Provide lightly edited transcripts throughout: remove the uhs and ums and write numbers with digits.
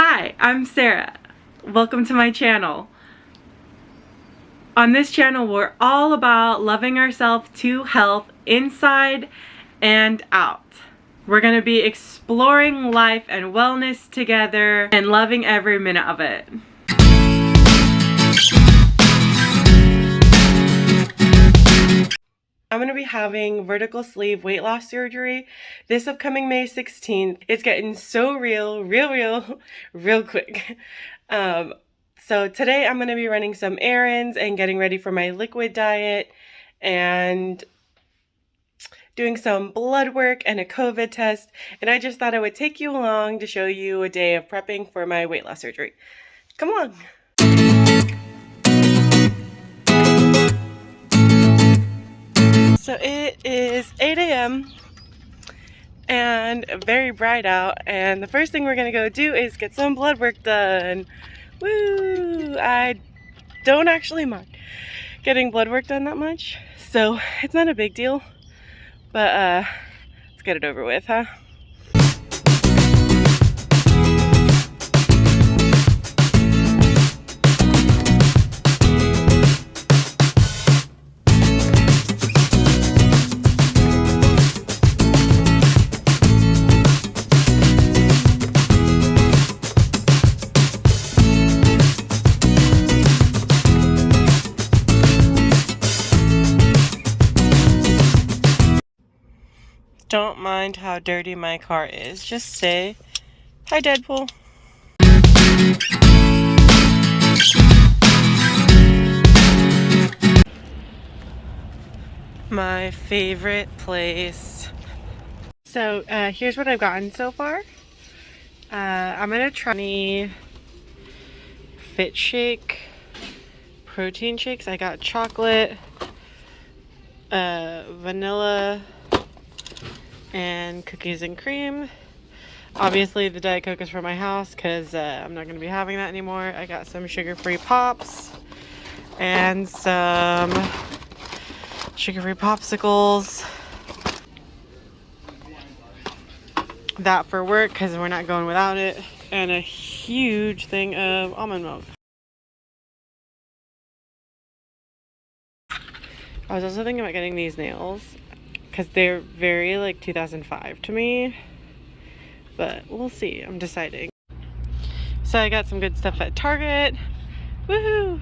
Hi, I'm Sarah. Welcome to my channel. On this channel, we're all about loving ourselves to health inside and out. We're going to be exploring life and wellness together and loving every minute of it. I'm going to be having vertical sleeve weight loss surgery this upcoming May 16th. It's getting so real quick. So today I'm going to be running some errands and getting ready for my liquid diet and doing some blood work and a COVID test. And I just thought I would take you along to show you a day of prepping for my weight loss surgery. Come along. So it is 8 a.m. and very bright out, and the first thing we're gonna go do is get some blood work done. Woo! I don't actually mind getting blood work done that much, so it's not a big deal, but let's get it over with, huh? Don't mind how dirty my car is. Just say, hi Deadpool. My favorite place. So here's what I've gotten so far. I'm gonna try Fit Shake protein shakes. I got chocolate, vanilla, and cookies and cream. Obviously the Diet Coke is for my house because I'm not going to be having that anymore. I got some sugar-free pops and some sugar-free popsicles. That for work because we're not going without it. And a huge thing of almond milk. I was also thinking about getting these nails because they're very like 2005 to me, but we'll see. I'm deciding. So I got some good stuff at Target. Woohoo!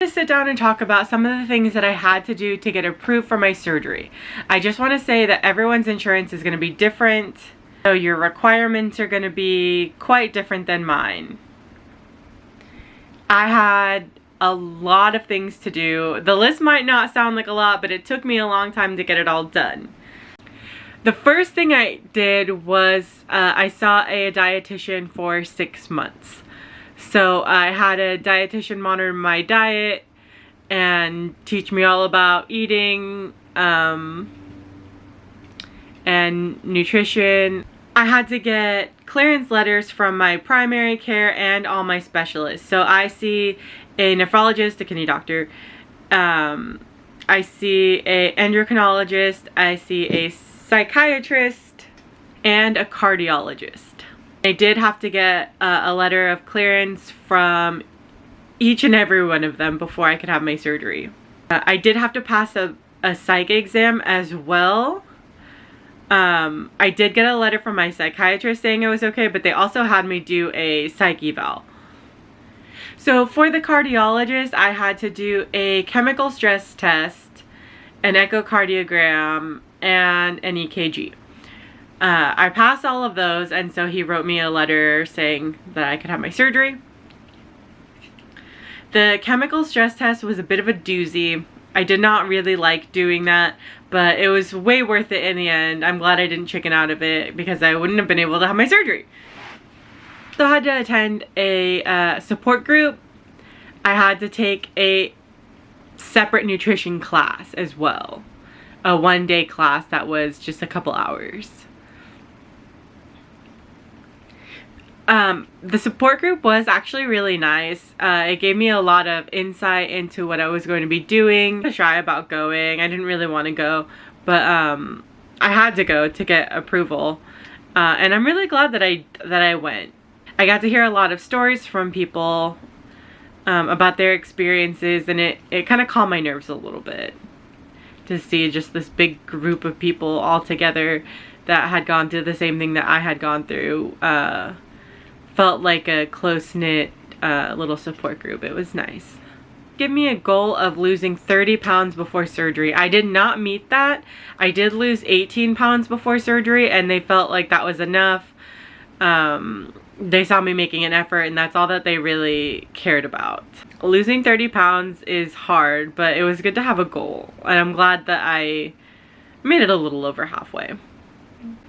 To sit down and talk about some of the things that I had to do to get approved for my surgery. I just want to say that everyone's insurance is going to be different, so your requirements are going to be quite different than mine. I had a lot of things to do. The list might not sound like a lot, but it took me a long time to get it all done. The first thing I did was I saw a dietitian for 6 months. So I had a dietitian monitor my diet and teach me all about eating and nutrition. I had to get clearance letters from my primary care and all my specialists. So I see a nephrologist, a kidney doctor, I see a endocrinologist, I see a psychiatrist, and a cardiologist. I did have to get a letter of clearance from each and every one of them before I could have my surgery. I did have to pass a psych exam as well. I did get a letter from my psychiatrist saying it was okay, but they also had me do a psych eval. So for the cardiologist, I had to do a chemical stress test, an echocardiogram, and an EKG. I passed all of those, and so he wrote me a letter saying that I could have my surgery. The chemical stress test was a bit of a doozy. I did not really like doing that, but it was way worth it in the end. I'm glad I didn't chicken out of it because I wouldn't have been able to have my surgery. So I had to attend a support group. I had to take a separate nutrition class as well. A one-day class that was just a couple hours. The support group was actually really nice. It gave me a lot of insight into what I was going to be doing. I was shy about going. I didn't really want to go, but I had to go to get approval. And I'm really glad that I went. I got to hear a lot of stories from people about their experiences, and it kind of calmed my nerves a little bit to see just this big group of people all together that had gone through the same thing that I had gone through. Felt like a close-knit little support group. It was nice. Give me a goal of losing 30 pounds before surgery. I did not meet that. I did lose 18 pounds before surgery, and they felt like that was enough. They saw me making an effort, and that's all that they really cared about. Losing 30 pounds is hard, but it was good to have a goal, and I'm glad that I made it a little over halfway.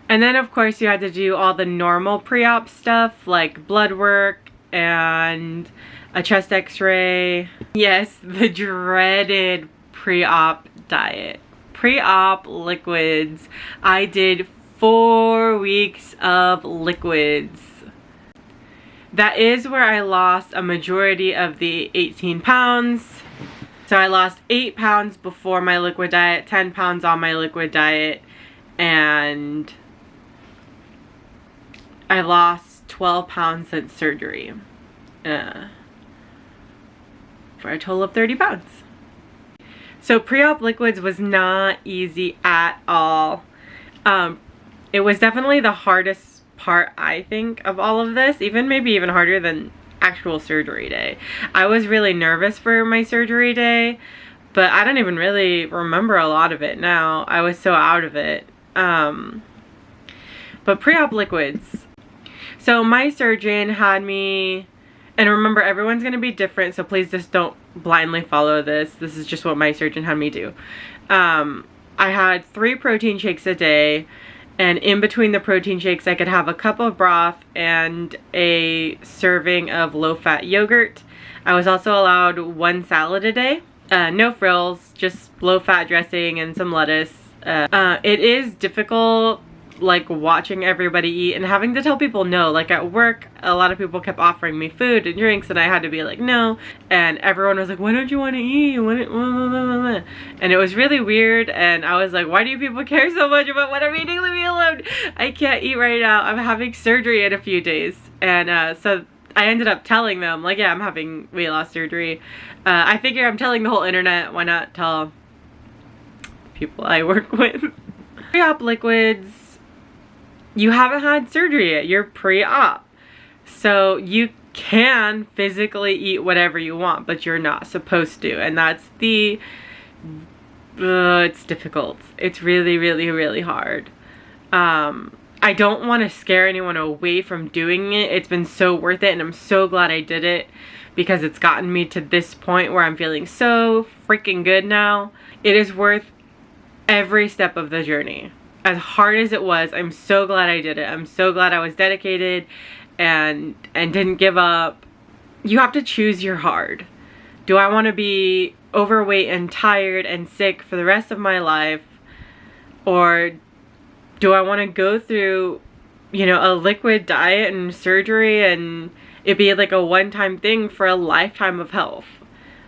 And then, of course, you had to do all the normal pre-op stuff, like blood work and a chest x-ray. Yes, the dreaded pre-op diet. Pre-op liquids. I did 4 weeks of liquids. That is where I lost a majority of the 18 pounds. So I lost 8 pounds before my liquid diet, 10 pounds on my liquid diet, and I lost 12 pounds since surgery. For a total of 30 pounds. So pre-op liquids was not easy at all. It was definitely the hardest part, I think, of all of this, maybe even harder than actual surgery day. I was really nervous for my surgery day, but I don't even really remember a lot of it now. I was so out of it. But pre-op liquids. So my surgeon had me, and remember, everyone's going to be different, so please just don't blindly follow this. This is just what my surgeon had me do. I had 3 protein shakes a day, and in between the protein shakes, I could have a cup of broth and a serving of low-fat yogurt. I was also allowed 1 salad a day. No frills, just low-fat dressing and some lettuce. It is difficult, like, watching everybody eat and having to tell people no. Like, at work, a lot of people kept offering me food and drinks, and I had to be like, no. And everyone was like, why don't you want to eat? And it was really weird, and I was like, why do you people care so much about what I'm eating? Leave me alone. I can't eat right now. I'm having surgery in a few days. And so I ended up telling them, like, yeah, I'm having weight loss surgery. I figure I'm telling the whole internet. Why not tell people I work with? Pre-op liquids. You haven't had surgery yet. You're pre-op. So you can physically eat whatever you want, but you're not supposed to. And that's the... it's difficult. It's really, really, really hard. I don't want to scare anyone away from doing it. It's been so worth it, and I'm so glad I did it because it's gotten me to this point where I'm feeling so freaking good now. It is worth every step of the journey. As hard as it was, I'm so glad I did it. I'm so glad I was dedicated and didn't give up. You have to choose your hard. Do I want to be overweight and tired and sick for the rest of my life? Or do I want to go through, you know, a liquid diet and surgery and it be like a one-time thing for a lifetime of health?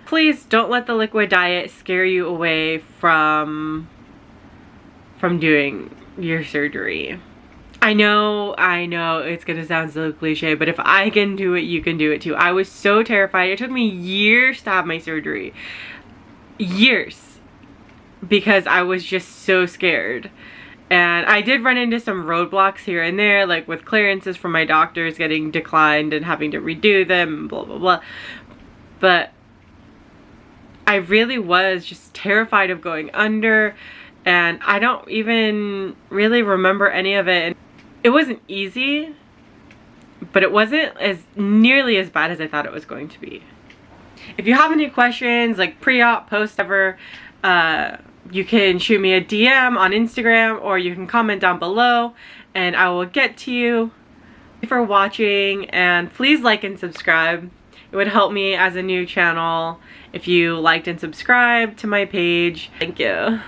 Please don't let the liquid diet scare you away from doing your surgery. I know it's gonna sound so cliche, but if I can do it, you can do it too. I was so terrified. It took me years to have my surgery. Years. Because I was just so scared. And I did run into some roadblocks here and there, like with clearances from my doctors getting declined and having to redo them, blah, blah, blah. But I really was just terrified of going under. And I don't even really remember any of it. It wasn't easy, but it wasn't as nearly as bad as I thought it was going to be. If you have any questions, like pre-op, post-ever, you can shoot me a DM on Instagram, or you can comment down below and I will get to you. Thank you for watching, and please like and subscribe. It would help me as a new channel if you liked and subscribed to my page. Thank you.